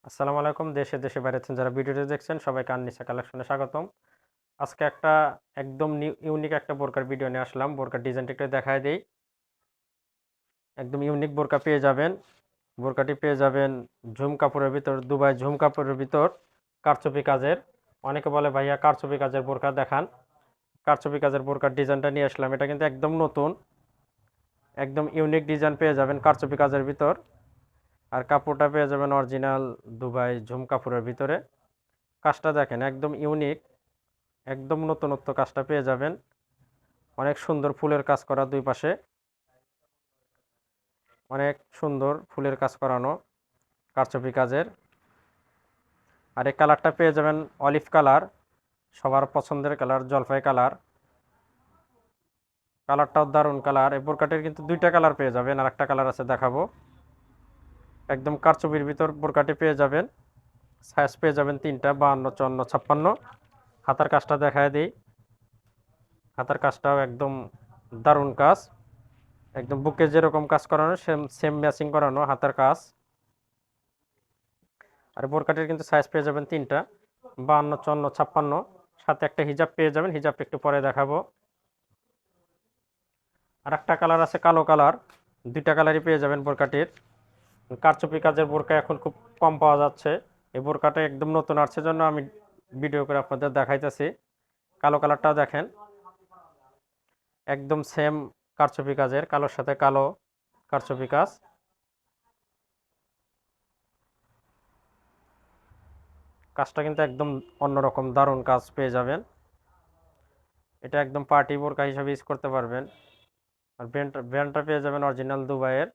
আসসালামু আলাইকুম। দেশে দেশে বাইরে থেকে যারা ভিডিওটি দেখছেন সবাইকে আননিসা কালেকশনে স্বাগতম। আজকে একটা একদম ইউনিক একটা বোরকার ভিডিও নিয়ে আসলাম। বোরকার ডিজাইনটা একটু দেখায় দেই। একদম ইউনিক বোরকা পেয়ে যাবেন। বোরকাটি পেয়ে যাবেন ঝুম কাপড়ের ভিতর, দুবাই ঝুম কাপড়ের ভিতর কারচুপি কাজের। অনেকে বলে ভাইয়া কারচুপি কাজের বোরকা দেখান। কারচুপি কাজের বোরকার ডিজাইনটা নিয়ে আসলাম। এটা কিন্তু একদম নতুন, একদম ইউনিক ডিজাইন পেয়ে যাবেন কারচুপি কাজের ভিতর। আর কাপড়টা পেয়ে যাবেন অরিজিনাল দুবাই ঝুম কাপড়ের ভিতরে। কাজটা দেখেন একদম ইউনিক, একদম নতুনত্ব কাজটা পেয়ে যাবেন। অনেক সুন্দর ফুলের কাজ করা দুই পাশে, অনেক সুন্দর ফুলের কাজ করানো কারচুপি কাজের। আর এই কালারটা পেয়ে যাবেন অলিভ কালার, সবার পছন্দের কালার জলপাই কালার। কালারটাও দারুণ কালার। এই বোরকাটির কিন্তু দুইটা কালার পেয়ে যাবেন, আর একটা কালার আছে দেখাবো। একদম কারচুপির ভিতর বোরকাটি পেয়ে যাবেন। সাইজ পেয়ে যাবেন তিনটা, 52, 54, 56। হাতার কাজটা দেখায় দিই। হাতার কাজটাও একদম দারুণ কাজ, একদম বুকে যেরকম কাজ করানো সেম সেম ম্যাচিং করানো হাতার কাজ। আর বোরকাটির কিন্তু সাইজ পেয়ে যাবেন তিনটা, 52, 54, 56। সাথে একটা হিজাব পেয়ে যাবেন, হিজাবটা একটু পরে দেখাবো। আর একটা কালার আছে কালো কালার। দুইটা কালারই পেয়ে যাবেন বোরকাটির। কারচুপি কাজের বোরকা এখন খুব কম পাওয়া যাচ্ছে। এই বোরকাটা একদম নতুন আসছে জন্য আমি ভিডিও করে আপনাদের দেখাইতেছি। কালো কালারটাও দেখেন, একদম সেম কারচুপি কাজের, কালোর সাথে কালো কারচুপি কাজ। কাজটা কিন্তু একদম অন্যরকম দারুণ কাজ পেয়ে যাবেন। এটা একদম পার্টি বোরকা হিসাবে ইউজ করতে পারবেন। আর ব্র্যান্ডটা পেয়ে যাবেন অরিজিনাল দুবাইয়ের।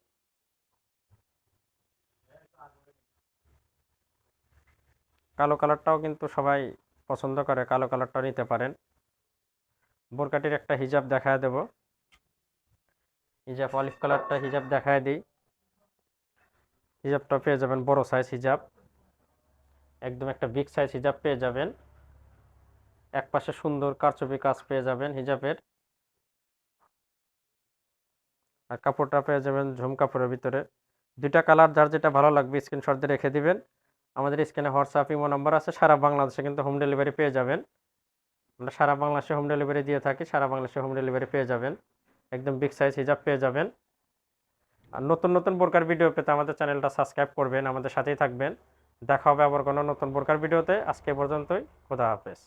কালো কালারটাও কিন্তু সবাই পছন্দ করে, কালো কালারটাও নিতে পারেন। বোরকাটির একটা হিজাব দেখায় দেব। হিজাব অলিভ কালারটা হিজাব দেখায় দিই। হিজাবটা পেয়ে যাবেন বড় সাইজ হিজাব, একদম একটা বিগ সাইজ হিজাব পেয়ে যাবেন। এক পাশে সুন্দর কারচুপি কাজ পেয়ে যাবেন হিজাবের। আর কাপড়টা পেয়ে যাবেন ঝুম কাপড়ের ভিতরে। দুইটা কালার যার যেটা ভালো লাগবে স্ক্রিনশট দিয়ে রেখে দিবেন। আমাদের স্ক্রিনে হোয়াটসঅ্যাপ ইমো নাম্বার আছে, সারা বাংলাদেশে কিন্তু হোম ডেলিভারি পেয়ে যাবেন। আমরা সারা বাংলাদেশে হোম ডেলিভারি দিয়ে থাকি, সারা বাংলাদেশে হোম ডেলিভারি পেয়ে যাবেন। একদম বিগ সাইজ হিজাব পেয়ে যাবেন। আর নতুন নতুন বোরকার ভিডিও পেতে আমাদের চ্যানেলটা সাবস্ক্রাইব করবেন, আমাদের সাথেই থাকবেন। দেখা হবে আবার কোনো নতুন বোরকার ভিডিওতে। আজকে পর্যন্তই, খোদা হাফেজ।